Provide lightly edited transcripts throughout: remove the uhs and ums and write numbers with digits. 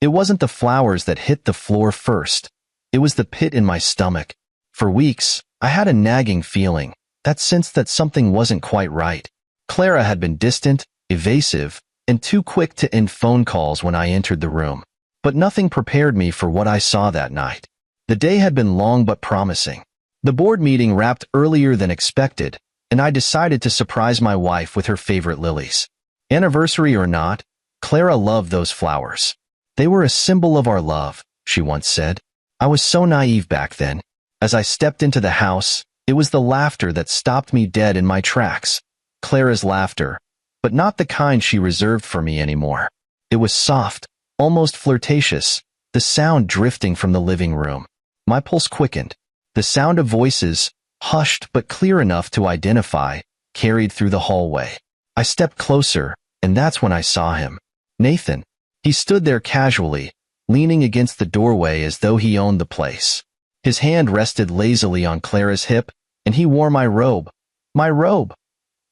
It wasn't the flowers that hit the floor first. It was the pit in my stomach. For weeks, I had a nagging feeling, that sense that something wasn't quite right. Clara had been distant, evasive, and too quick to end phone calls when I entered the room. But nothing prepared me for what I saw that night. The day had been long but promising. The board meeting wrapped earlier than expected, and I decided to surprise my wife with her favorite lilies. Anniversary or not, Clara loved those flowers. They were a symbol of our love, she once said. I was so naive back then. As I stepped into the house, it was the laughter that stopped me dead in my tracks. Clara's laughter, but not the kind she reserved for me anymore. It was soft, almost flirtatious, the sound drifting from the living room. My pulse quickened. The sound of voices, hushed but clear enough to identify, carried through the hallway. I stepped closer, and that's when I saw him. Nathan. He stood there casually, leaning against the doorway as though he owned the place. His hand rested lazily on Clara's hip, and he wore my robe. My robe!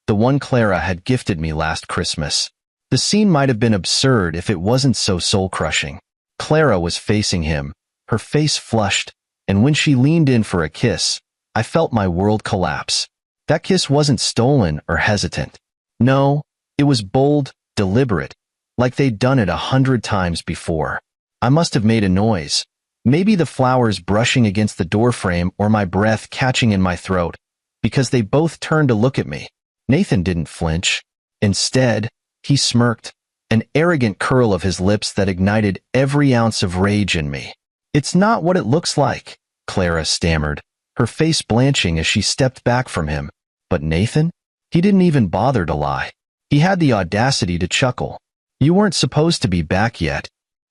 The one Clara had gifted me last Christmas. The scene might have been absurd if it wasn't so soul-crushing. Clara was facing him, her face flushed, and when she leaned in for a kiss, I felt my world collapse. That kiss wasn't stolen or hesitant. No, it was bold, deliberate, like they'd done it 100 times before. I must have made a noise. Maybe the flowers brushing against the doorframe or my breath catching in my throat, because they both turned to look at me. Nathan didn't flinch. Instead, he smirked, an arrogant curl of his lips that ignited every ounce of rage in me. "It's not what it looks like," Clara stammered, her face blanching as she stepped back from him. But Nathan? He didn't even bother to lie. He had the audacity to chuckle. "You weren't supposed to be back yet."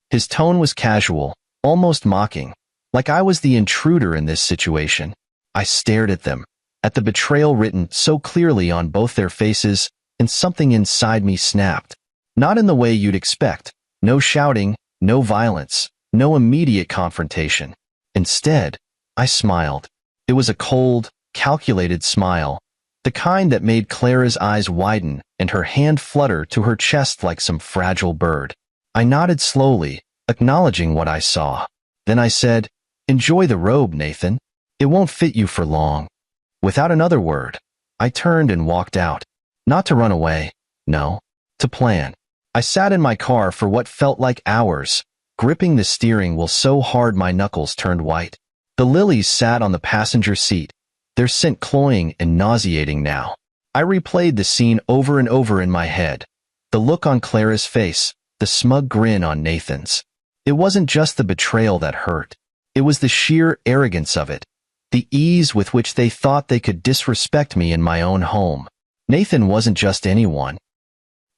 His tone was casual, almost mocking, like I was the intruder in this situation. I stared at them, at the betrayal written so clearly on both their faces, and something inside me snapped. Not in the way you'd expect. No shouting, no violence, no immediate confrontation. Instead, I smiled. It was a cold, calculated smile, the kind that made Clara's eyes widen and her hand flutter to her chest like some fragile bird. I nodded slowly, acknowledging what I saw. Then I said, "Enjoy the robe, Nathan. It won't fit you for long." Without another word, I turned and walked out. Not to run away, no, to plan. I sat in my car for what felt like hours, gripping the steering wheel so hard my knuckles turned white. The lilies sat on the passenger seat, their scent cloying and nauseating now. I replayed the scene over and over in my head. The look on Clara's face, the smug grin on Nathan's. It wasn't just the betrayal that hurt. It was the sheer arrogance of it, the ease with which they thought they could disrespect me in my own home. Nathan wasn't just anyone.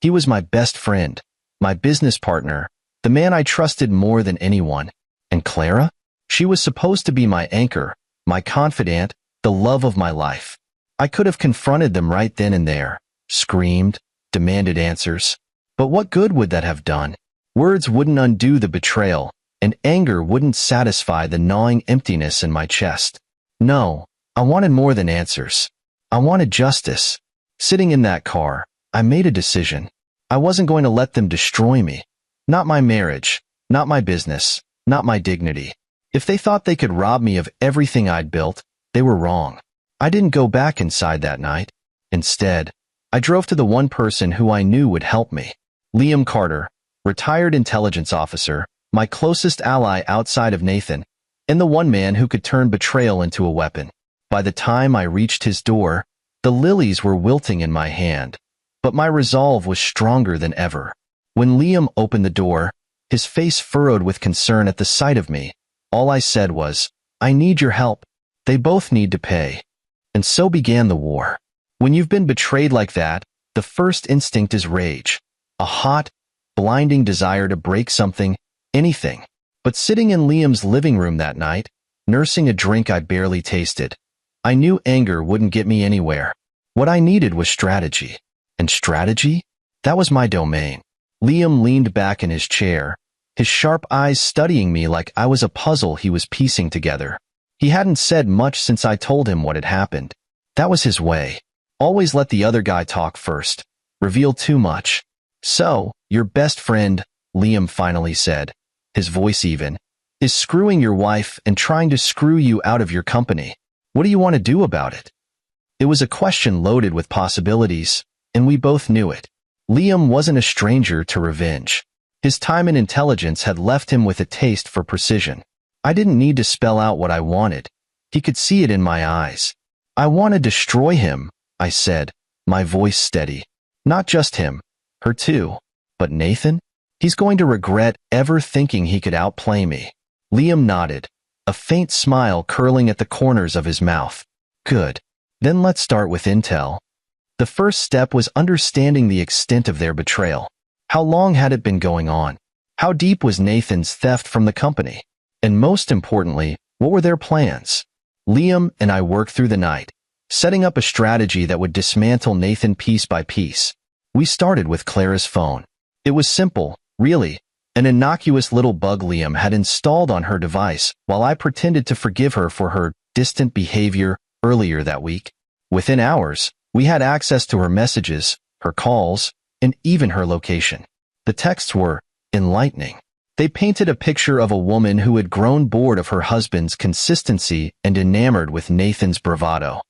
He was my best friend, my business partner, the man I trusted more than anyone. And Clara? She was supposed to be my anchor, my confidant, the love of my life. I could have confronted them right then and there, screamed, demanded answers. But what good would that have done? Words wouldn't undo the betrayal, and anger wouldn't satisfy the gnawing emptiness in my chest. No, I wanted more than answers. I wanted justice. Sitting in that car, I made a decision. I wasn't going to let them destroy me. Not my marriage, not my business, not my dignity. If they thought they could rob me of everything I'd built, they were wrong. I didn't go back inside that night. Instead, I drove to the one person who I knew would help me. Liam Carter, retired intelligence officer, my closest ally outside of Nathan, and the one man who could turn betrayal into a weapon. By the time I reached his door, the lilies were wilting in my hand, but my resolve was stronger than ever. When Liam opened the door, his face furrowed with concern at the sight of me, all I said was, "I need your help. They both need to pay." And so began the war. When you've been betrayed like that, the first instinct is rage. A hot, blinding desire to break something, anything. But sitting in Liam's living room that night, nursing a drink I barely tasted, I knew anger wouldn't get me anywhere. What I needed was strategy. And strategy? That was my domain. Liam leaned back in his chair, his sharp eyes studying me like I was a puzzle he was piecing together. He hadn't said much since I told him what had happened. That was his way. Always let the other guy talk first. Reveal too much. "So, your best friend," Liam finally said, his voice even, is screwing your wife and trying to screw you out of your company. What do you want to do about it? It was a question loaded with possibilities, and we both knew it. Liam wasn't a stranger to revenge. His time and intelligence had left him with a taste for precision. I didn't need to spell out what I wanted. He could see it in my eyes. I want to destroy him, I said, my voice steady. Not just him, her too. But Nathan? He's going to regret ever thinking he could outplay me. Liam nodded, a faint smile curling at the corners of his mouth. Good. Then let's start with intel. The first step was understanding the extent of their betrayal. How long had it been going on? How deep was Nathan's theft from the company? And most importantly, what were their plans? Liam and I worked through the night, setting up a strategy that would dismantle Nathan piece by piece. We started with Clara's phone. It was simple, really, an innocuous little bug Liam had installed on her device while I pretended to forgive her for her distant behavior earlier that week. Within hours, we had access to her messages, her calls, and even her location. The texts were enlightening. They painted a picture of a woman who had grown bored of her husband's consistency and enamored with Nathan's bravado.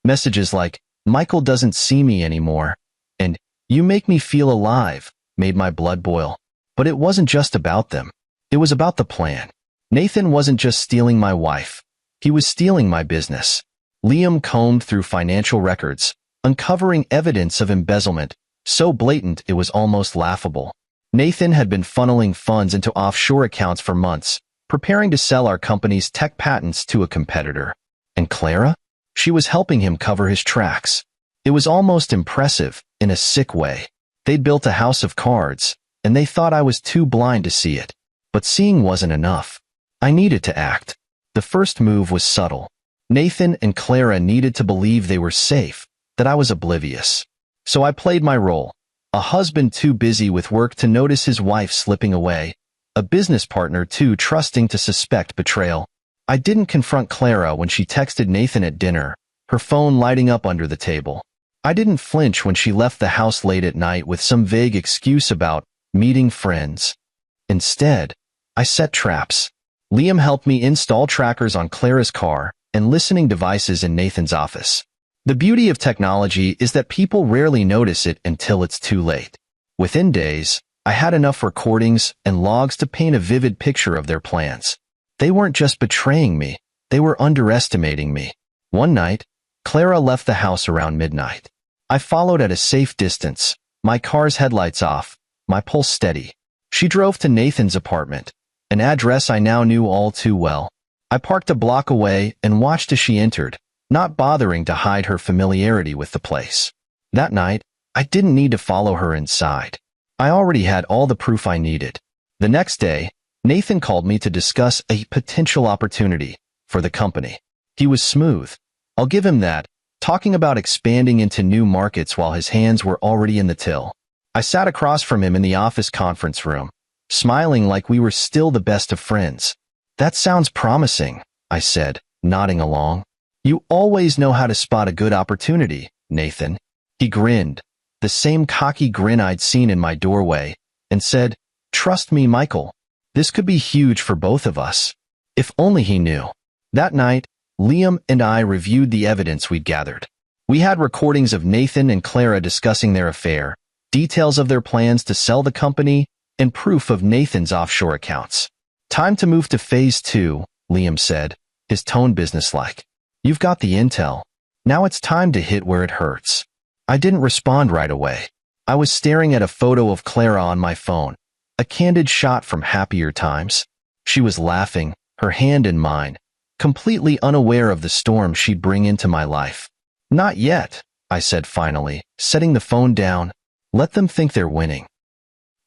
Messages like, "Michael doesn't see me anymore," and "You make me feel alive," made my blood boil. But it wasn't just about them. It was about the plan. Nathan wasn't just stealing my wife. He was stealing my business. Liam combed through financial records, uncovering evidence of embezzlement, so blatant it was almost laughable. Nathan had been funneling funds into offshore accounts for months, preparing to sell our company's tech patents to a competitor. And Clara? She was helping him cover his tracks. It was almost impressive, in a sick way. They'd built a house of cards, and they thought I was too blind to see it. But seeing wasn't enough. I needed to act. The first move was subtle. Nathan and Clara needed to believe they were safe, that I was oblivious. So I played my role. A husband too busy with work to notice his wife slipping away. A business partner too trusting to suspect betrayal. I didn't confront Clara when she texted Nathan at dinner, her phone lighting up under the table. I didn't flinch when she left the house late at night with some vague excuse about meeting friends. Instead, I set traps. Liam helped me install trackers on Clara's car and listening devices in Nathan's office. The beauty of technology is that people rarely notice it until it's too late. Within days, I had enough recordings and logs to paint a vivid picture of their plans. They weren't just betraying me, they were underestimating me. One night, Clara left the house around midnight. I followed at a safe distance, my car's headlights off, my pulse steady. She drove to Nathan's apartment, an address I now knew all too well. I parked a block away and watched as she entered, not bothering to hide her familiarity with the place. That night, I didn't need to follow her inside. I already had all the proof I needed. The next day, Nathan called me to discuss a potential opportunity for the company. He was smooth. I'll give him that, talking about expanding into new markets while his hands were already in the till. I sat across from him in the office conference room, smiling like we were still the best of friends. "That sounds promising," I said, nodding along. "You always know how to spot a good opportunity, Nathan." He grinned, the same cocky grin I'd seen in my doorway, and said, "Trust me, Michael. This could be huge for both of us." If only he knew. That night, Liam and I reviewed the evidence we'd gathered. We had recordings of Nathan and Clara discussing their affair, details of their plans to sell the company, and proof of Nathan's offshore accounts. "Time to move to phase 2, Liam said, his tone businesslike. "You've got the intel. Now it's time to hit where it hurts." I didn't respond right away. I was staring at a photo of Clara on my phone, a candid shot from happier times. She was laughing, her hand in mine, completely unaware of the storm she'd bring into my life. "Not yet," I said finally, setting the phone down. "Let them think they're winning.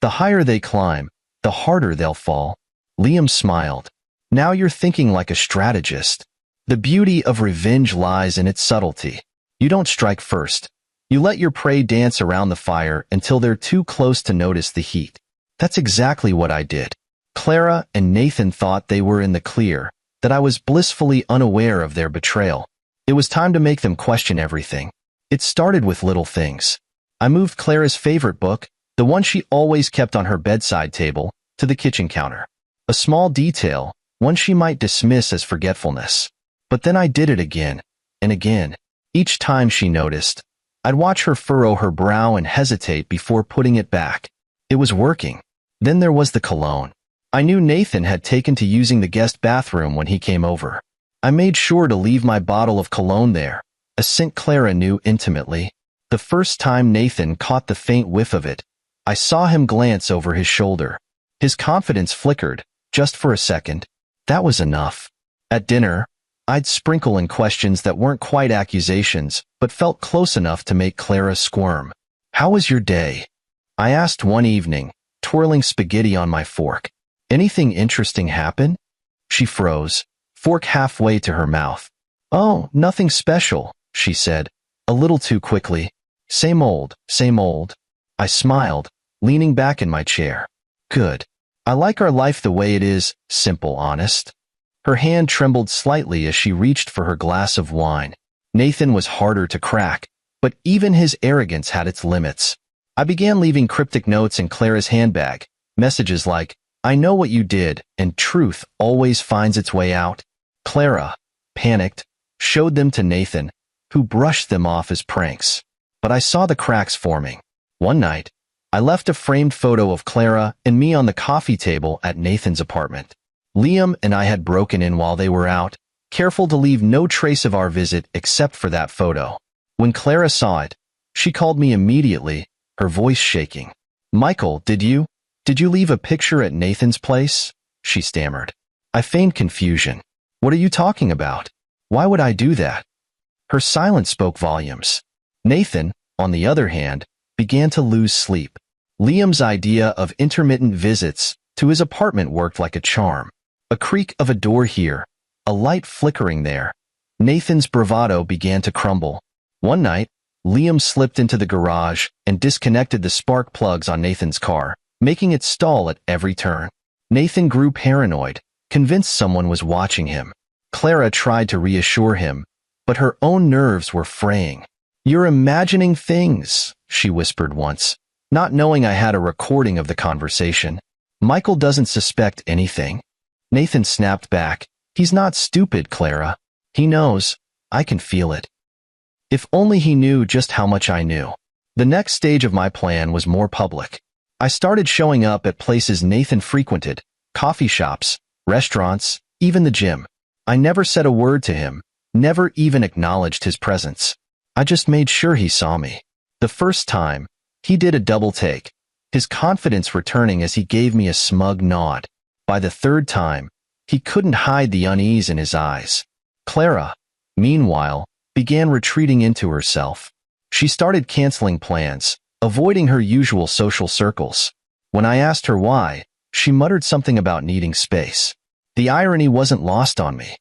The higher they climb, the harder they'll fall." Liam smiled. "Now you're thinking like a strategist. The beauty of revenge lies in its subtlety. You don't strike first. You let your prey dance around the fire until they're too close to notice the heat." That's exactly what I did. Clara and Nathan thought they were in the clear, that I was blissfully unaware of their betrayal. It was time to make them question everything. It started with little things. I moved Clara's favorite book, the one she always kept on her bedside table, to the kitchen counter. A small detail, one she might dismiss as forgetfulness. But then I did it again, and again. Each time she noticed, I'd watch her furrow her brow and hesitate before putting it back. It was working. Then there was the cologne. I knew Nathan had taken to using the guest bathroom when he came over. I made sure to leave my bottle of cologne there, a scent Clara knew intimately. The first time Nathan caught the faint whiff of it, I saw him glance over his shoulder. His confidence flickered, just for a second. That was enough. At dinner, I'd sprinkle in questions that weren't quite accusations, but felt close enough to make Clara squirm. "How was your day?" I asked one evening, twirling spaghetti on my fork. "Anything interesting happen?" She froze, fork halfway to her mouth. "Oh, nothing special," she said, a little too quickly. Same old, same old." I smiled, leaning back in my chair. "Good. I like our life the way it is, simple, honest." Her hand trembled slightly as she reached for her glass of wine. Nathan was harder to crack, but even his arrogance had its limits. I began leaving cryptic notes in Clara's handbag, messages like, "I know what you did, and truth always finds its way out." Clara, panicked, showed them to Nathan, who brushed them off as pranks. But I saw the cracks forming. One night, I left a framed photo of Clara and me on the coffee table at Nathan's apartment. Liam and I had broken in while they were out, careful to leave no trace of our visit except for that photo. When Clara saw it, she called me immediately, her voice shaking. "Michael, did you leave a picture at Nathan's place?" she stammered. I feigned confusion. "What are you talking about? Why would I do that?" Her silence spoke volumes. Nathan, on the other hand, began to lose sleep. Liam's idea of intermittent visits to his apartment worked like a charm. A creak of a door here, a light flickering there. Nathan's bravado began to crumble. One night, Liam slipped into the garage and disconnected the spark plugs on Nathan's car, making it stall at every turn. Nathan grew paranoid, convinced someone was watching him. Clara tried to reassure him, but her own nerves were fraying. "You're imagining things," she whispered once, not knowing I had a recording of the conversation. "Michael doesn't suspect anything." Nathan snapped back. "He's not stupid, Clara. He knows. I can feel it." If only he knew just how much I knew. The next stage of my plan was more public. I started showing up at places Nathan frequented, coffee shops, restaurants, even the gym. I never said a word to him, never even acknowledged his presence. I just made sure he saw me. The first time, he did a double take, his confidence returning as he gave me a smug nod. By the third time, he couldn't hide the unease in his eyes. Clara, meanwhile, began retreating into herself. She started canceling plans, avoiding her usual social circles. When I asked her why, she muttered something about needing space. The irony wasn't lost on me.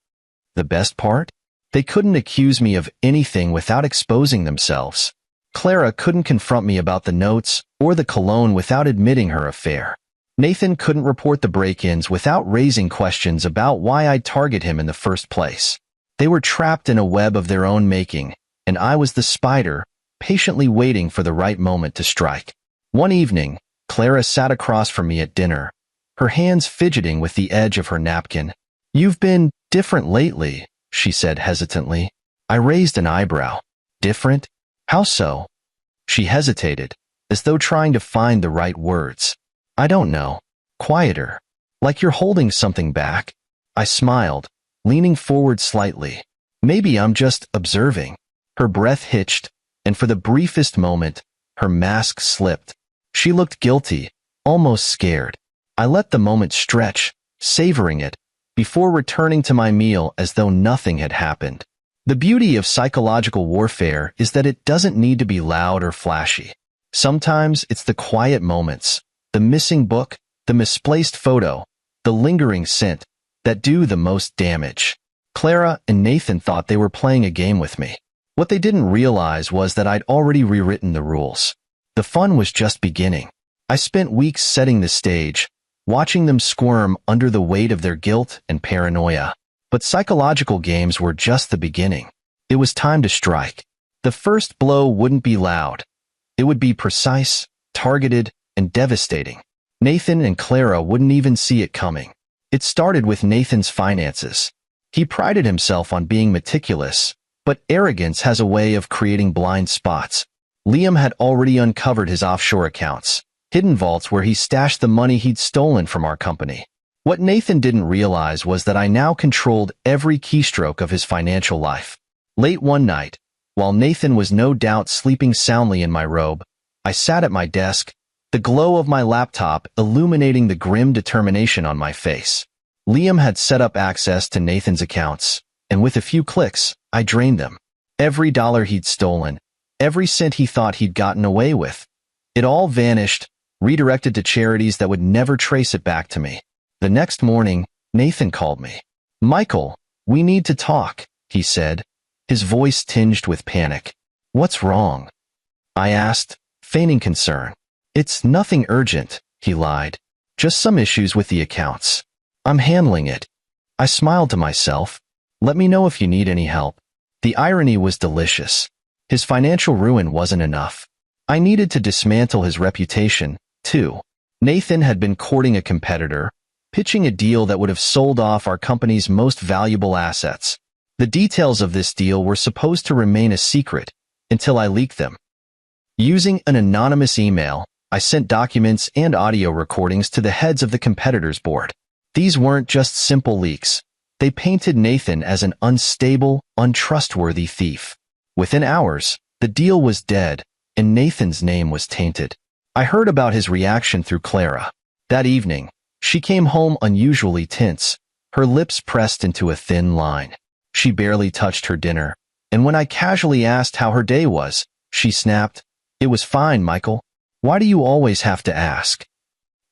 The best part? They couldn't accuse me of anything without exposing themselves. Clara couldn't confront me about the notes or the cologne without admitting her affair. Nathan couldn't report the break-ins without raising questions about why I'd target him in the first place. They were trapped in a web of their own making, and I was the spider, patiently waiting for the right moment to strike. One evening, Clara sat across from me at dinner, her hands fidgeting with the edge of her napkin. "You've been different lately," she said hesitantly. I raised an eyebrow. "Different? How so?" She hesitated, as though trying to find the right words. "I don't know. Quieter. Like you're holding something back." I smiled, leaning forward slightly. "Maybe I'm just observing." Her breath hitched, and for the briefest moment, her mask slipped. She looked guilty, almost scared. I let the moment stretch, savoring it, before returning to my meal as though nothing had happened. The beauty of psychological warfare is that it doesn't need to be loud or flashy. Sometimes it's the quiet moments, the missing book, the misplaced photo, the lingering scent, that do the most damage. Clara and Nathan thought they were playing a game with me. What they didn't realize was that I'd already rewritten the rules. The fun was just beginning. I spent weeks setting the stage, watching them squirm under the weight of their guilt and paranoia. But psychological games were just the beginning. It was time to strike. The first blow wouldn't be loud. It would be precise, targeted, and devastating. Nathan and Clara wouldn't even see it coming. It started with Nathan's finances. He prided himself on being meticulous, but arrogance has a way of creating blind spots. Liam had already uncovered his offshore accounts, hidden vaults where he stashed the money he'd stolen from our company. What Nathan didn't realize was that I now controlled every keystroke of his financial life. Late one night, while Nathan was no doubt sleeping soundly in my robe, I sat at my desk, the glow of my laptop illuminating the grim determination on my face. Liam had set up access to Nathan's accounts, and with a few clicks, I drained them. Every dollar he'd stolen, every cent he thought he'd gotten away with. It all vanished, redirected to charities that would never trace it back to me. The next morning, Nathan called me. "Michael, we need to talk," he said, his voice tinged with panic. "What's wrong?" I asked, feigning concern. "It's nothing urgent," he lied. "Just some issues with the accounts. I'm handling it." I smiled to myself. Let me know if you need any help. The irony was delicious. His financial ruin wasn't enough. I needed to dismantle his reputation, too. Nathan had been courting a competitor, pitching a deal that would have sold off our company's most valuable assets. The details of this deal were supposed to remain a secret until I leaked them. Using an anonymous email, I sent documents and audio recordings to the heads of the competitor's board. These weren't just simple leaks. They painted Nathan as an unstable, untrustworthy thief. Within hours, the deal was dead, and Nathan's name was tainted. I heard about his reaction through Clara. That evening, she came home unusually tense, her lips pressed into a thin line. She barely touched her dinner, and when I casually asked how her day was, she snapped, "It was fine, Michael. Why do you always have to ask?"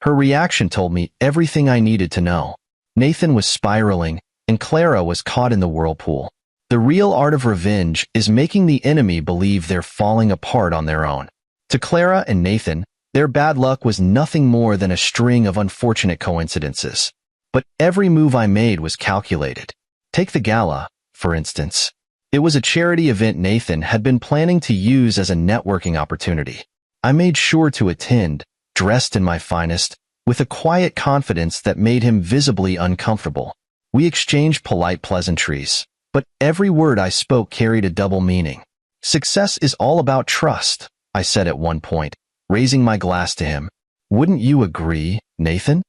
Her reaction told me everything I needed to know. Nathan was spiraling, and Clara was caught in the whirlpool. The real art of revenge is making the enemy believe they're falling apart on their own. To Clara and Nathan, their bad luck was nothing more than a string of unfortunate coincidences. But every move I made was calculated. Take the gala, for instance. It was a charity event Nathan had been planning to use as a networking opportunity. I made sure to attend, dressed in my finest, with a quiet confidence that made him visibly uncomfortable. We exchanged polite pleasantries, but every word I spoke carried a double meaning. "Success is all about trust," I said at one point, raising my glass to him. "Wouldn't you agree, Nathan?"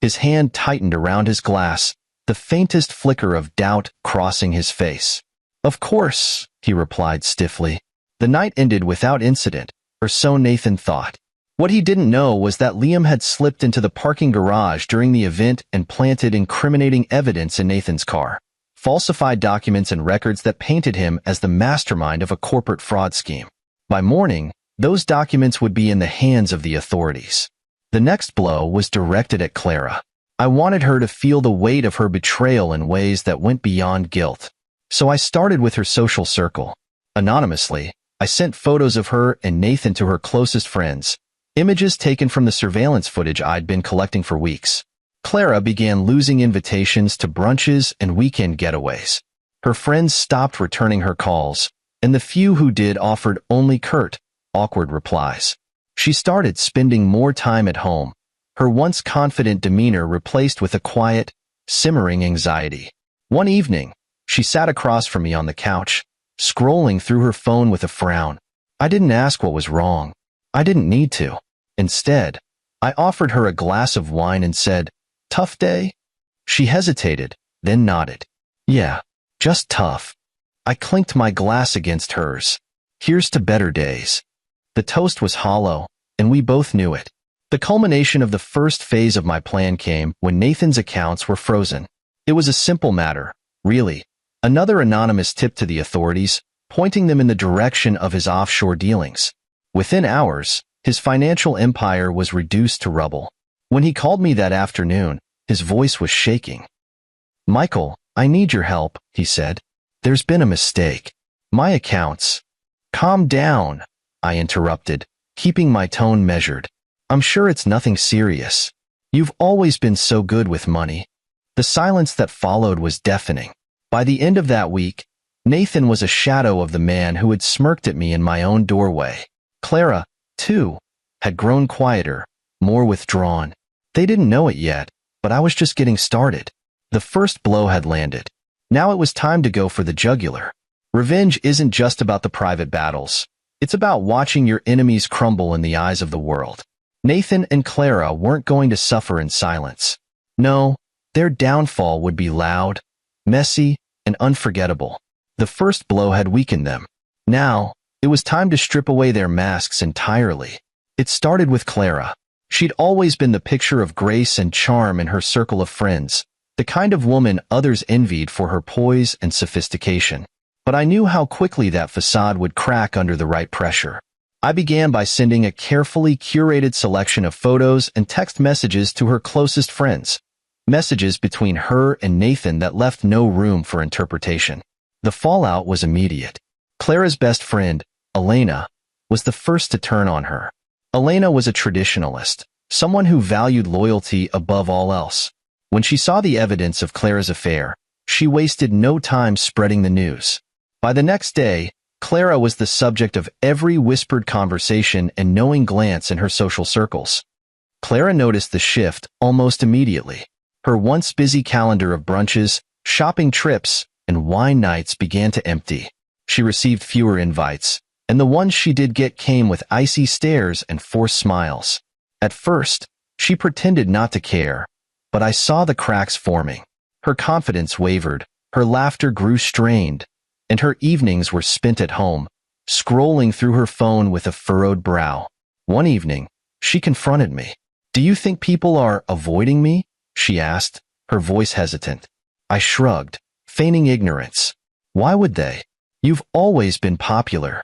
His hand tightened around his glass, the faintest flicker of doubt crossing his face. "Of course," he replied stiffly. The night ended without incident, or so Nathan thought. What he didn't know was that Liam had slipped into the parking garage during the event and planted incriminating evidence in Nathan's car. Falsified documents and records that painted him as the mastermind of a corporate fraud scheme. By morning, those documents would be in the hands of the authorities. The next blow was directed at Clara. I wanted her to feel the weight of her betrayal in ways that went beyond guilt. So I started with her social circle. Anonymously, I sent photos of her and Nathan to her closest friends, images taken from the surveillance footage I'd been collecting for weeks. Clara began losing invitations to brunches and weekend getaways. Her friends stopped returning her calls, and the few who did offered only curt, awkward replies. She started spending more time at home, her once confident demeanor replaced with a quiet, simmering anxiety. One evening, she sat across from me on the couch, scrolling through her phone with a frown. I didn't ask what was wrong. I didn't need to. Instead, I offered her a glass of wine and said, "Tough day?" She hesitated, then nodded. "Yeah, just tough." I clinked my glass against hers. "Here's to better days." The toast was hollow, and we both knew it. The culmination of the first phase of my plan came when Nathan's accounts were frozen. It was a simple matter, really. Another anonymous tip to the authorities, pointing them in the direction of his offshore dealings. Within hours, his financial empire was reduced to rubble. When he called me that afternoon, his voice was shaking. "Michael, I need your help," he said. "There's been a mistake. My accounts." "Calm down," I interrupted, keeping my tone measured. "I'm sure it's nothing serious. You've always been so good with money." The silence that followed was deafening. By the end of that week, Nathan was a shadow of the man who had smirked at me in my own doorway. Clara, too, had grown quieter, more withdrawn. They didn't know it yet, but I was just getting started. The first blow had landed. Now it was time to go for the jugular. Revenge isn't just about the private battles. It's about watching your enemies crumble in the eyes of the world. Nathan and Clara weren't going to suffer in silence. No, their downfall would be loud, messy, and unforgettable. The first blow had weakened them. Now, it was time to strip away their masks entirely. It started with Clara. She'd always been the picture of grace and charm in her circle of friends, the kind of woman others envied for her poise and sophistication. But I knew how quickly that facade would crack under the right pressure. I began by sending a carefully curated selection of photos and text messages to her closest friends, messages between her and Nathan that left no room for interpretation. The fallout was immediate. Clara's best friend, Elena, was the first to turn on her. Elena was a traditionalist, someone who valued loyalty above all else. When she saw the evidence of Clara's affair, she wasted no time spreading the news. By the next day, Clara was the subject of every whispered conversation and knowing glance in her social circles. Clara noticed the shift almost immediately. Her once busy calendar of brunches, shopping trips, and wine nights began to empty. She received fewer invites, and the ones she did get came with icy stares and forced smiles. At first, she pretended not to care, but I saw the cracks forming. Her confidence wavered, her laughter grew strained, and her evenings were spent at home, scrolling through her phone with a furrowed brow. One evening, she confronted me. "Do you think people are avoiding me?" she asked, her voice hesitant. I shrugged, feigning ignorance. "Why would they? You've always been popular."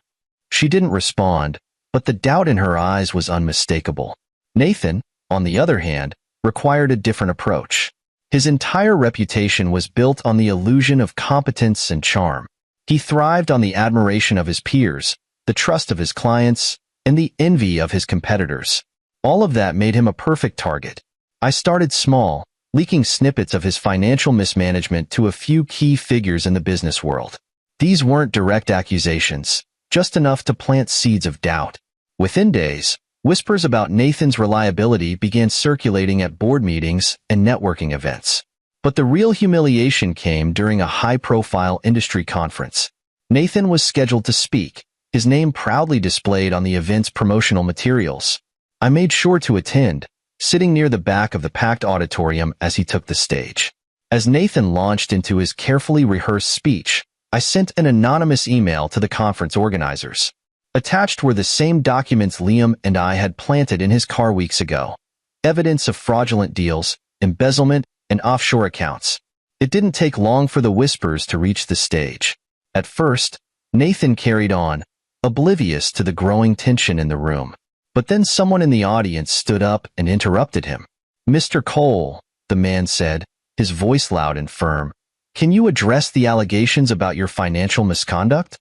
She didn't respond, but the doubt in her eyes was unmistakable. Nathan, on the other hand, required a different approach. His entire reputation was built on the illusion of competence and charm. He thrived on the admiration of his peers, the trust of his clients, and the envy of his competitors. All of that made him a perfect target. I started small, leaking snippets of his financial mismanagement to a few key figures in the business world. These weren't direct accusations, just enough to plant seeds of doubt. Within days, whispers about Nathan's reliability began circulating at board meetings and networking events. But the real humiliation came during a high-profile industry conference. Nathan was scheduled to speak, his name proudly displayed on the event's promotional materials. I made sure to attend, sitting near the back of the packed auditorium as he took the stage. As Nathan launched into his carefully rehearsed speech, I sent an anonymous email to the conference organizers. Attached were the same documents Liam and I had planted in his car weeks ago. Evidence of fraudulent deals, embezzlement, and offshore accounts. It didn't take long for the whispers to reach the stage. At first, Nathan carried on, oblivious to the growing tension in the room. But then someone in the audience stood up and interrupted him. "Mr. Cole," the man said, his voice loud and firm, "can you address the allegations about your financial misconduct?"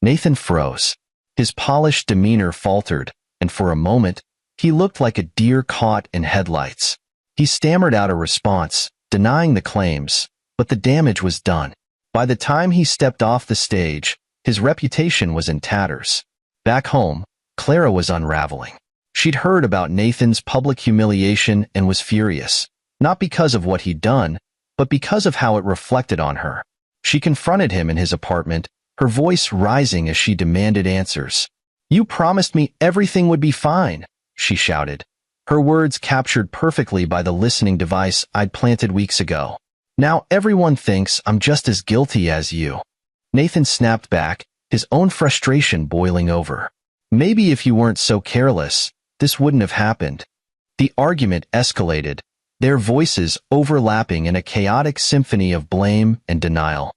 Nathan froze. His polished demeanor faltered, and for a moment, he looked like a deer caught in headlights. He stammered out a response, denying the claims, but the damage was done. By the time he stepped off the stage, his reputation was in tatters. Back home, Clara was unraveling. She'd heard about Nathan's public humiliation and was furious, not because of what he'd done, but because of how it reflected on her. She confronted him in his apartment, her voice rising as she demanded answers. "You promised me everything would be fine," she shouted. Her words captured perfectly by the listening device I'd planted weeks ago. "Now everyone thinks I'm just as guilty as you." Nathan snapped back, his own frustration boiling over. "Maybe if you weren't so careless, this wouldn't have happened." The argument escalated, their voices overlapping in a chaotic symphony of blame and denial.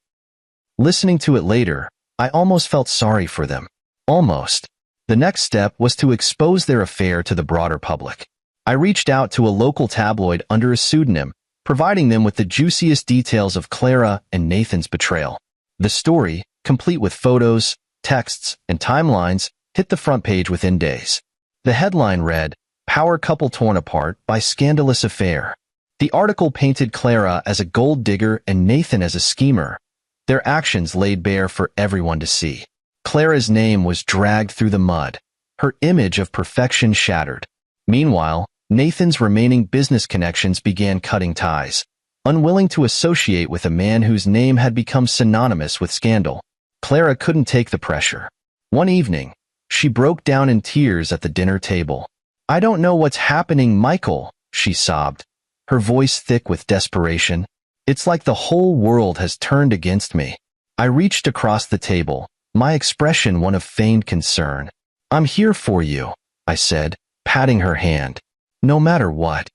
Listening to it later, I almost felt sorry for them. Almost. The next step was to expose their affair to the broader public. I reached out to a local tabloid under a pseudonym, providing them with the juiciest details of Clara and Nathan's betrayal. The story, complete with photos, texts, and timelines, hit the front page within days. The headline read, "Power Couple Torn Apart by Scandalous Affair." The article painted Clara as a gold digger and Nathan as a schemer, their actions laid bare for everyone to see. Clara's name was dragged through the mud, her image of perfection shattered. Meanwhile, Nathan's remaining business connections began cutting ties, unwilling to associate with a man whose name had become synonymous with scandal. Clara couldn't take the pressure. One evening, she broke down in tears at the dinner table. "I don't know what's happening, Michael," she sobbed, her voice thick with desperation. "It's like the whole world has turned against me." I reached across the table, my expression one of feigned concern. "I'm here for you," I said, patting her hand. "No matter what."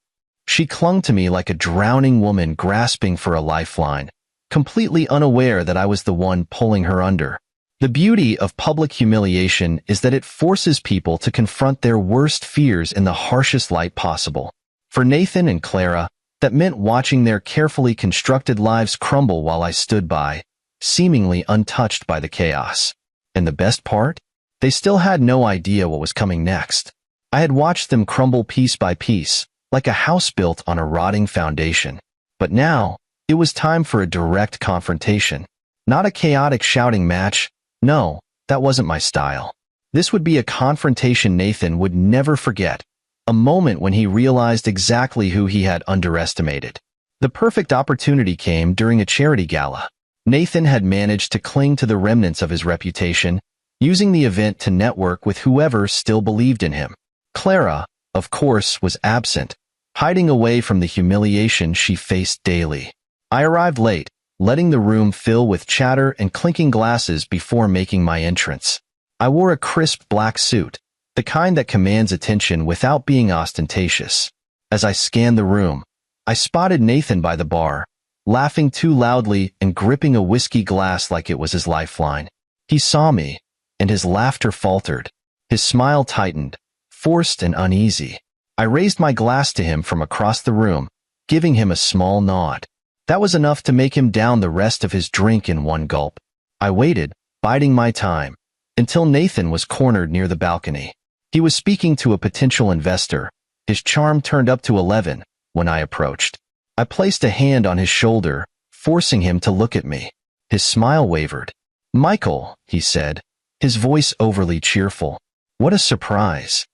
She clung to me like a drowning woman grasping for a lifeline, completely unaware that I was the one pulling her under. The beauty of public humiliation is that it forces people to confront their worst fears in the harshest light possible. For Nathan and Clara, that meant watching their carefully constructed lives crumble while I stood by, seemingly untouched by the chaos. And the best part? They still had no idea what was coming next. I had watched them crumble piece by piece, like a house built on a rotting foundation. But now, it was time for a direct confrontation. Not a chaotic shouting match. No, that wasn't my style. This would be a confrontation Nathan would never forget, a moment when he realized exactly who he had underestimated. The perfect opportunity came during a charity gala. Nathan had managed to cling to the remnants of his reputation, using the event to network with whoever still believed in him. Clara, of course, was absent, hiding away from the humiliation she faced daily. I arrived late, letting the room fill with chatter and clinking glasses before making my entrance. I wore a crisp black suit, the kind that commands attention without being ostentatious. As I scanned the room, I spotted Nathan by the bar, laughing too loudly and gripping a whiskey glass like it was his lifeline. He saw me, and his laughter faltered. His smile tightened, forced and uneasy. I raised my glass to him from across the room, giving him a small nod. That was enough to make him down the rest of his drink in one gulp. I waited, biding my time, until Nathan was cornered near the balcony. He was speaking to a potential investor, his charm turned up to 11, when I approached. I placed a hand on his shoulder, forcing him to look at me. His smile wavered. "Michael," he said, his voice overly cheerful. "What a surprise."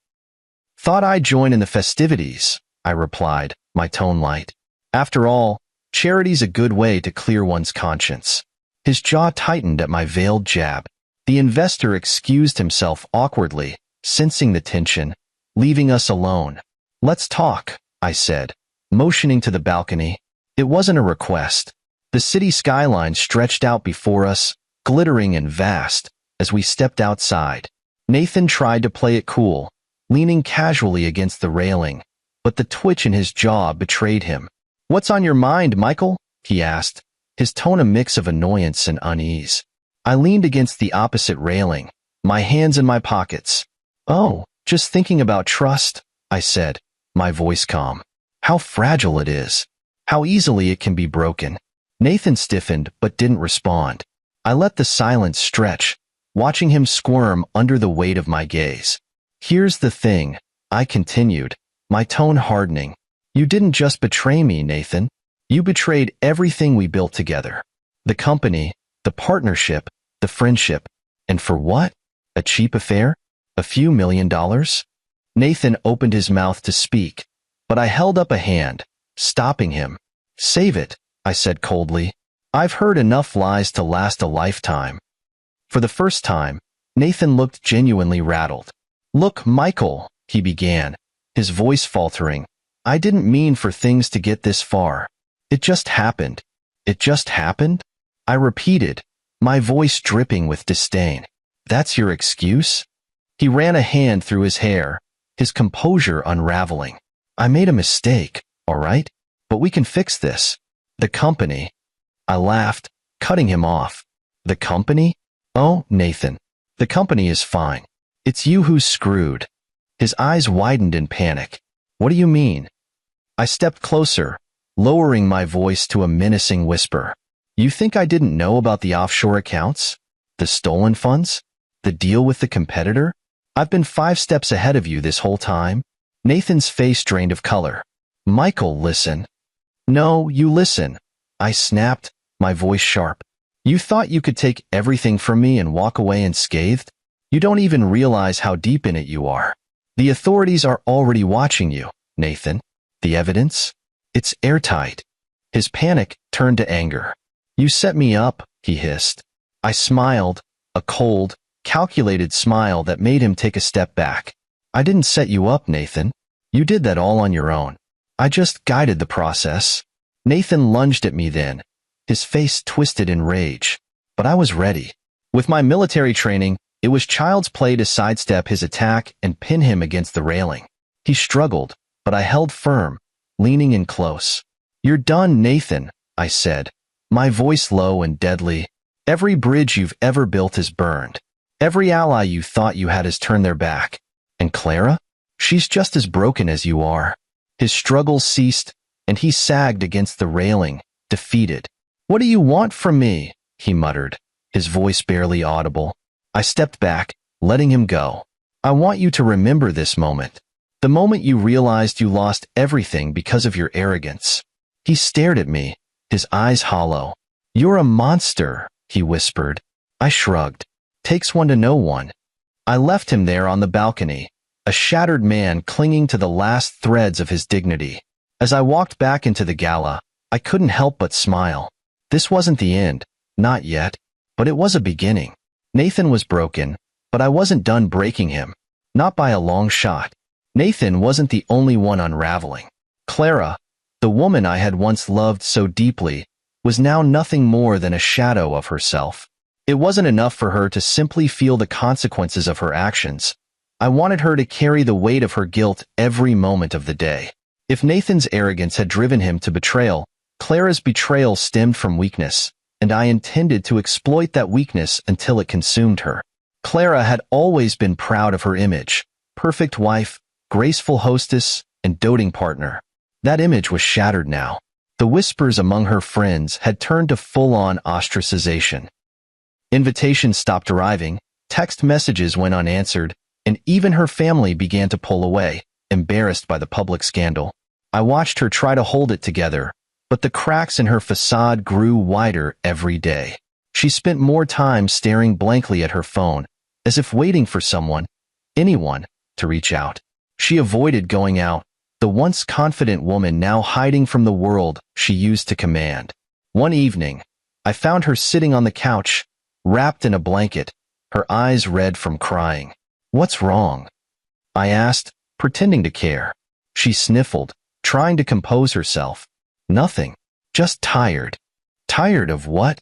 "Thought I'd join in the festivities," I replied, my tone light. After all, charity's a good way to clear one's conscience. His jaw tightened at my veiled jab. The investor excused himself awkwardly, sensing the tension, leaving us alone. "Let's talk," I said, motioning to the balcony. It wasn't a request. The city skyline stretched out before us, glittering and vast, as we stepped outside. Nathan tried to play it cool, leaning casually against the railing, but the twitch in his jaw betrayed him. "What's on your mind, Michael?" he asked, his tone a mix of annoyance and unease. I leaned against the opposite railing, my hands in my pockets. "Oh, just thinking about trust," I said, my voice calm. "How fragile it is. How easily it can be broken." Nathan stiffened but didn't respond. I let the silence stretch, watching him squirm under the weight of my gaze. "Here's the thing," I continued, my tone hardening. "You didn't just betray me, Nathan. You betrayed everything we built together. The company, the partnership, the friendship. And for what? A cheap affair? A few $1,000,000? Nathan opened his mouth to speak, but I held up a hand, stopping him. "Save it," I said coldly. "I've heard enough lies to last a lifetime." For the first time, Nathan looked genuinely rattled. "Look, Michael," he began, his voice faltering. "I didn't mean for things to get this far. It just happened." "It just happened?" I repeated, my voice dripping with disdain. "That's your excuse?" He ran a hand through his hair, his composure unraveling. "I made a mistake, all right? But we can fix this. The company." I laughed, cutting him off. "The company? Oh, Nathan, the company is fine. It's you who's screwed." His eyes widened in panic. "What do you mean?" I stepped closer, lowering my voice to a menacing whisper. "You think I didn't know about the offshore accounts? The stolen funds? The deal with the competitor? I've been 5 steps ahead of you this whole time." Nathan's face drained of color. "Michael, listen." "No, you listen," I snapped, my voice sharp. "You thought you could take everything from me and walk away unscathed? You don't even realize how deep in it you are. The authorities are already watching you, Nathan. The evidence? It's airtight. His panic turned to anger. You set me up, he hissed. I smiled, a cold, calculated smile that made him take a step back. I didn't set you up, Nathan. You did that all on your own. I just guided the process. Nathan lunged at me then, his face twisted in rage. But I was ready. With my military training, it was child's play to sidestep his attack and pin him against the railing. He struggled, but I held firm, leaning in close. You're done, Nathan, I said, my voice low and deadly. Every bridge you've ever built is burned. Every ally you thought you had has turned their back. And Clara? She's just as broken as you are. His struggles ceased, and he sagged against the railing, defeated. What do you want from me? He muttered, his voice barely audible. I stepped back, letting him go. I want you to remember this moment. The moment you realized you lost everything because of your arrogance. He stared at me, his eyes hollow. You're a monster, he whispered. I shrugged. Takes one to know one. I left him there on the balcony, a shattered man clinging to the last threads of his dignity. As I walked back into the gala, I couldn't help but smile. This wasn't the end, not yet, but it was a beginning. Nathan was broken, but I wasn't done breaking him. Not by a long shot. Nathan wasn't the only one unraveling. Clara, the woman I had once loved so deeply, was now nothing more than a shadow of herself. It wasn't enough for her to simply feel the consequences of her actions. I wanted her to carry the weight of her guilt every moment of the day. If Nathan's arrogance had driven him to betrayal, Clara's betrayal stemmed from weakness, and I intended to exploit that weakness until it consumed her. Clara had always been proud of her image, perfect wife, graceful hostess, and doting partner. That image was shattered now. The whispers among her friends had turned to full-on ostracization. Invitations stopped arriving, text messages went unanswered, and even her family began to pull away, embarrassed by the public scandal. I watched her try to hold it together, but the cracks in her facade grew wider every day. She spent more time staring blankly at her phone, as if waiting for someone, anyone, to reach out. She avoided going out, the once confident woman now hiding from the world she used to command. One evening, I found her sitting on the couch, wrapped in a blanket, her eyes red from crying. What's wrong? I asked, pretending to care. She sniffled, trying to compose herself. Nothing. Just tired. Tired of what?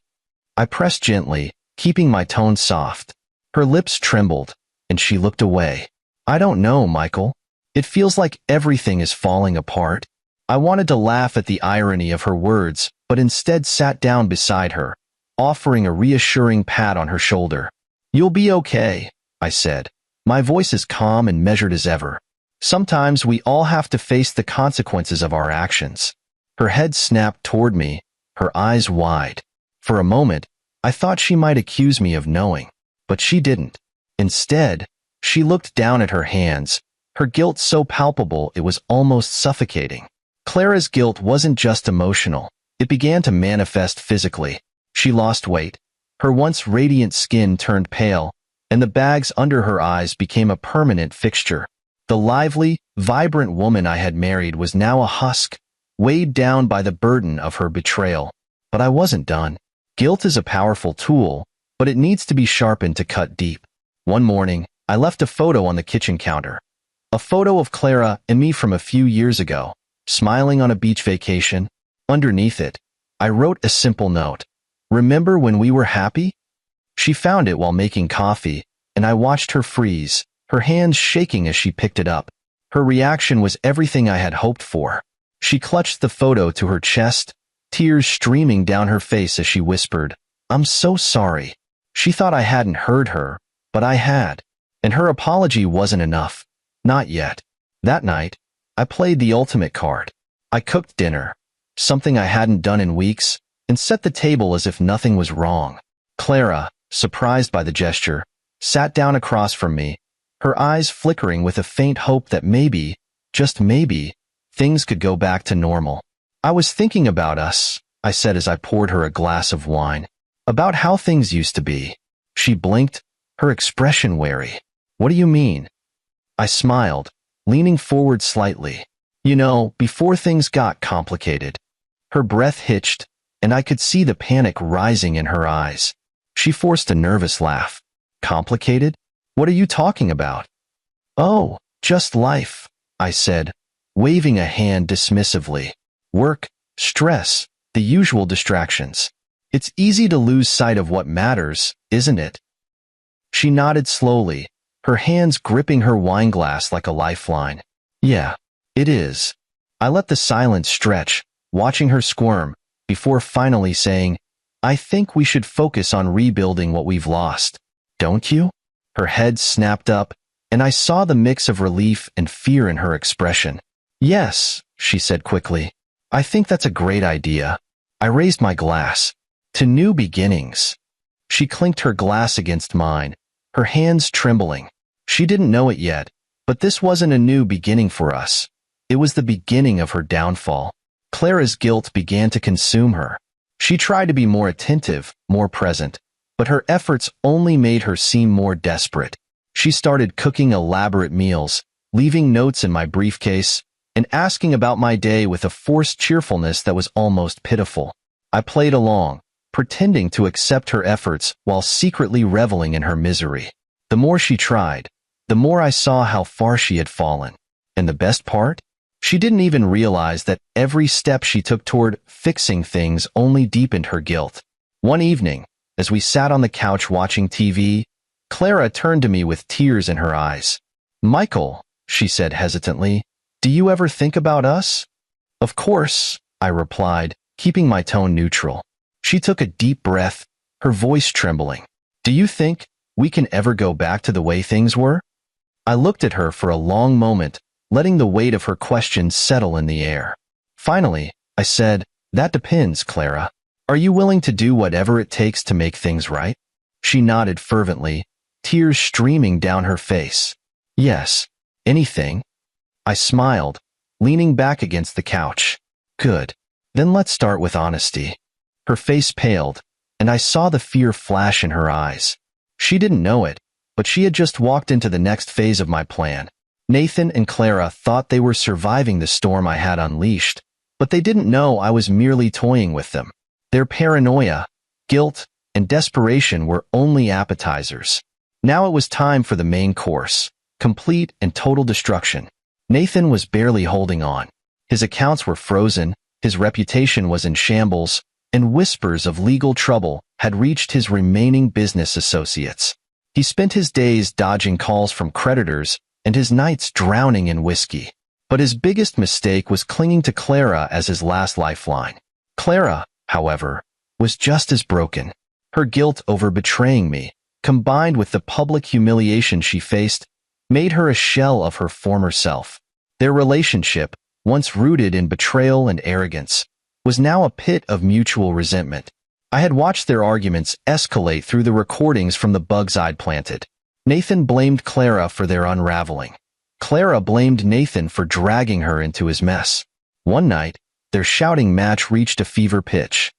I pressed gently, keeping my tone soft. Her lips trembled, and she looked away. I don't know, Michael. It feels like everything is falling apart. I wanted to laugh at the irony of her words, but instead sat down beside her, offering a reassuring pat on her shoulder. You'll be okay, I said. My voice as calm and measured as ever. Sometimes we all have to face the consequences of our actions. Her head snapped toward me, her eyes wide. For a moment, I thought she might accuse me of knowing, but she didn't. Instead, she looked down at her hands, her guilt so palpable it was almost suffocating. Clara's guilt wasn't just emotional. It began to manifest physically. She lost weight. Her once radiant skin turned pale, and the bags under her eyes became a permanent fixture. The lively, vibrant woman I had married was now a husk, weighed down by the burden of her betrayal. But I wasn't done. Guilt is a powerful tool, but it needs to be sharpened to cut deep. One morning, I left a photo on the kitchen counter. A photo of Clara and me from a few years ago, smiling on a beach vacation. Underneath it, I wrote a simple note. Remember when we were happy? She found it while making coffee, and I watched her freeze, her hands shaking as she picked it up. Her reaction was everything I had hoped for. She clutched the photo to her chest, tears streaming down her face as she whispered, "I'm so sorry." She thought I hadn't heard her, but I had. And her apology wasn't enough. Not yet. That night, I played the ultimate card. I cooked dinner, something I hadn't done in weeks, and set the table as if nothing was wrong. Clara, surprised by the gesture, sat down across from me, her eyes flickering with a faint hope that maybe, just maybe, things could go back to normal. I was thinking about us, I said as I poured her a glass of wine. About how things used to be. She blinked, her expression wary. What do you mean? I smiled, leaning forward slightly. Before things got complicated. Her breath hitched, and I could see the panic rising in her eyes. She forced a nervous laugh. Complicated? What are you talking about? Oh, just life, I said, waving a hand dismissively. Work, stress, the usual distractions. It's easy to lose sight of what matters, isn't it? She nodded slowly, her hands gripping her wineglass like a lifeline. Yeah, it is. I let the silence stretch, watching her squirm, before finally saying, I think we should focus on rebuilding what we've lost. Don't you? Her head snapped up, and I saw the mix of relief and fear in her expression. Yes, she said quickly. I think that's a great idea. I raised my glass. To new beginnings. She clinked her glass against mine, her hands trembling. She didn't know it yet, but this wasn't a new beginning for us. It was the beginning of her downfall. Clara's guilt began to consume her. She tried to be more attentive, more present, but her efforts only made her seem more desperate. She started cooking elaborate meals, leaving notes in my briefcase, and asking about my day with a forced cheerfulness that was almost pitiful. I played along, pretending to accept her efforts while secretly reveling in her misery. The more she tried, the more I saw how far she had fallen. And the best part? She didn't even realize that every step she took toward fixing things only deepened her guilt. One evening, as we sat on the couch watching TV, Clara turned to me with tears in her eyes. Michael, she said hesitantly, do you ever think about us? Of course, I replied, keeping my tone neutral. She took a deep breath, her voice trembling. Do you think we can ever go back to the way things were? I looked at her for a long moment, letting the weight of her question settle in the air. Finally, I said, that depends, Clara. Are you willing to do whatever it takes to make things right? She nodded fervently, tears streaming down her face. Yes, anything. I smiled, leaning back against the couch. Good. Then let's start with honesty. Her face paled, and I saw the fear flash in her eyes. She didn't know it, but she had just walked into the next phase of my plan. Nathan and Clara thought they were surviving the storm I had unleashed, but they didn't know I was merely toying with them. Their paranoia, guilt, and desperation were only appetizers. Now it was time for the main course, complete and total destruction. Nathan was barely holding on. His accounts were frozen, his reputation was in shambles, and whispers of legal trouble had reached his remaining business associates. He spent his days dodging calls from creditors and his nights drowning in whiskey. But his biggest mistake was clinging to Clara as his last lifeline. Clara, however, was just as broken. Her guilt over betraying me, combined with the public humiliation she faced, made her a shell of her former self. Their relationship, once rooted in betrayal and arrogance, was now a pit of mutual resentment. I had watched their arguments escalate through the recordings from the bugs I'd planted. Nathan blamed Clara for their unraveling. Clara blamed Nathan for dragging her into his mess. One night, their shouting match reached a fever pitch.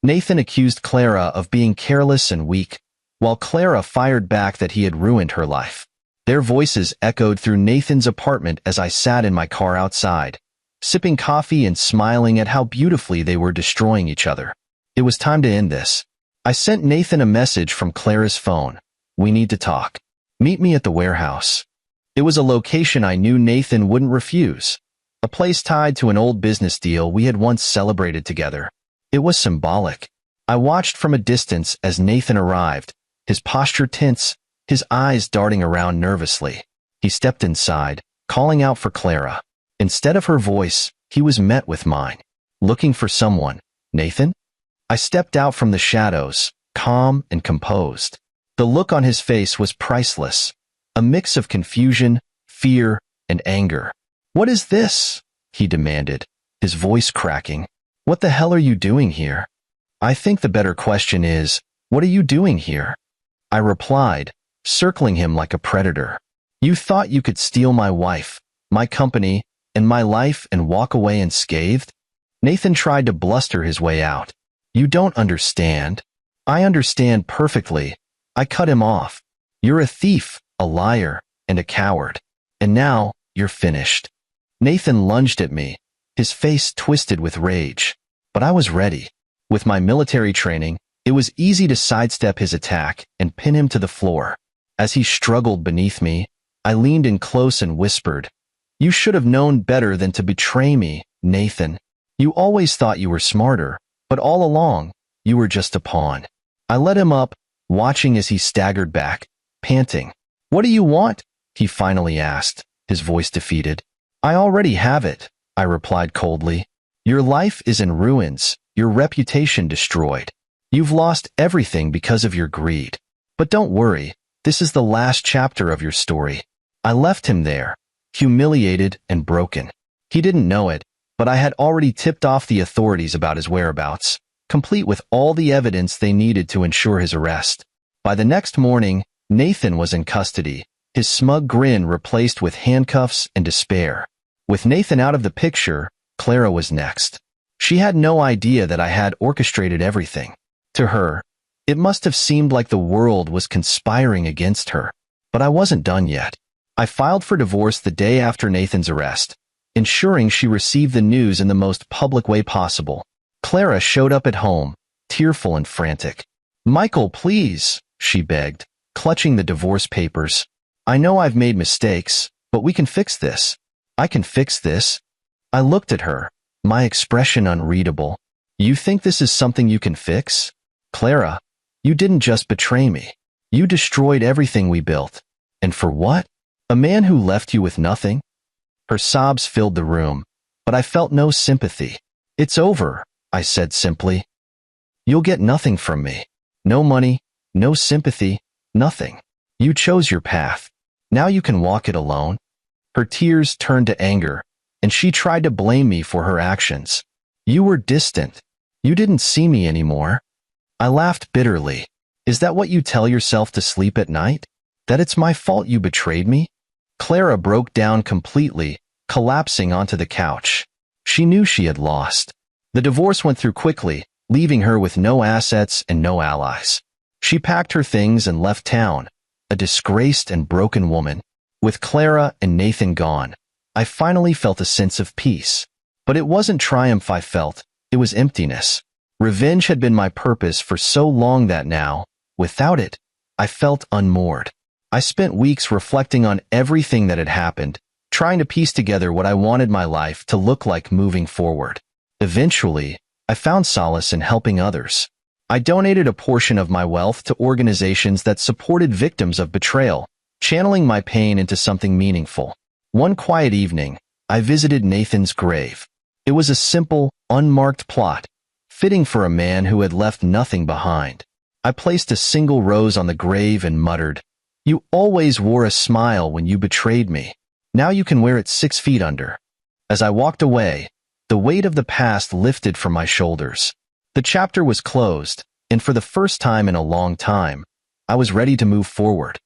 Nathan accused Clara of being careless and weak, while Clara fired back that he had ruined her life. Their voices echoed through Nathan's apartment as I sat in my car outside, sipping coffee and smiling at how beautifully they were destroying each other. It was time to end this. I sent Nathan a message from Clara's phone. We need to talk. Meet me at the warehouse. It was a location I knew Nathan wouldn't refuse, a place tied to an old business deal we had once celebrated together. It was symbolic. I watched from a distance as Nathan arrived, his posture tense, his eyes darting around nervously. He stepped inside, calling out for Clara. Instead of her voice, he was met with mine. Looking for someone, Nathan? I stepped out from the shadows, calm and composed. The look on his face was priceless, a mix of confusion, fear, and anger. What is this? He demanded, his voice cracking. What the hell are you doing here? I think the better question is, what are you doing here? I replied, circling him like a predator. You thought you could steal my wife, my company, and my life and walk away unscathed? Nathan tried to bluster his way out. You don't understand. I understand perfectly. I cut him off. You're a thief, a liar, and a coward. And now, you're finished. Nathan lunged at me, his face twisted with rage. But I was ready. With my military training, it was easy to sidestep his attack and pin him to the floor. As he struggled beneath me, I leaned in close and whispered, "You should have known better than to betray me, Nathan. You always thought you were smarter, but all along, you were just a pawn." I let him up, watching as he staggered back, panting. "What do you want?" he finally asked, his voice defeated. "I already have it," I replied coldly. "Your life is in ruins, your reputation destroyed. You've lost everything because of your greed. But don't worry, this is the last chapter of your story." I left him there, humiliated and broken. He didn't know it, but I had already tipped off the authorities about his whereabouts, complete with all the evidence they needed to ensure his arrest. By the next morning, Nathan was in custody, his smug grin replaced with handcuffs and despair. With Nathan out of the picture, Clara was next. She had no idea that I had orchestrated everything. To her, it must have seemed like the world was conspiring against her. But I wasn't done yet. I filed for divorce the day after Nathan's arrest, ensuring she received the news in the most public way possible. Clara showed up at home, tearful and frantic. "Michael, please," she begged, clutching the divorce papers. "I know I've made mistakes, but we can fix this. I can fix this." I looked at her, my expression unreadable. "You think this is something you can fix? Clara, you didn't just betray me. You destroyed everything we built. And for what? A man who left you with nothing?" Her sobs filled the room, but I felt no sympathy. "It's over," I said simply. "You'll get nothing from me. No money, no sympathy, nothing. You chose your path. Now you can walk it alone." Her tears turned to anger, and she tried to blame me for her actions. "You were distant. You didn't see me anymore." I laughed bitterly. "Is that what you tell yourself to sleep at night? That it's my fault you betrayed me?" Clara broke down completely, collapsing onto the couch. She knew she had lost. The divorce went through quickly, leaving her with no assets and no allies. She packed her things and left town, a disgraced and broken woman. With Clara and Nathan gone, I finally felt a sense of peace. But it wasn't triumph I felt, it was emptiness. Revenge had been my purpose for so long that now, without it, I felt unmoored. I spent weeks reflecting on everything that had happened, trying to piece together what I wanted my life to look like moving forward. Eventually, I found solace in helping others. I donated a portion of my wealth to organizations that supported victims of betrayal, channeling my pain into something meaningful. One quiet evening, I visited Nathan's grave. It was a simple, unmarked plot, fitting for a man who had left nothing behind. I placed a single rose on the grave and muttered, "You always wore a smile when you betrayed me. Now you can wear it 6 feet under." As I walked away, the weight of the past lifted from my shoulders. The chapter was closed, and for the first time in a long time, I was ready to move forward.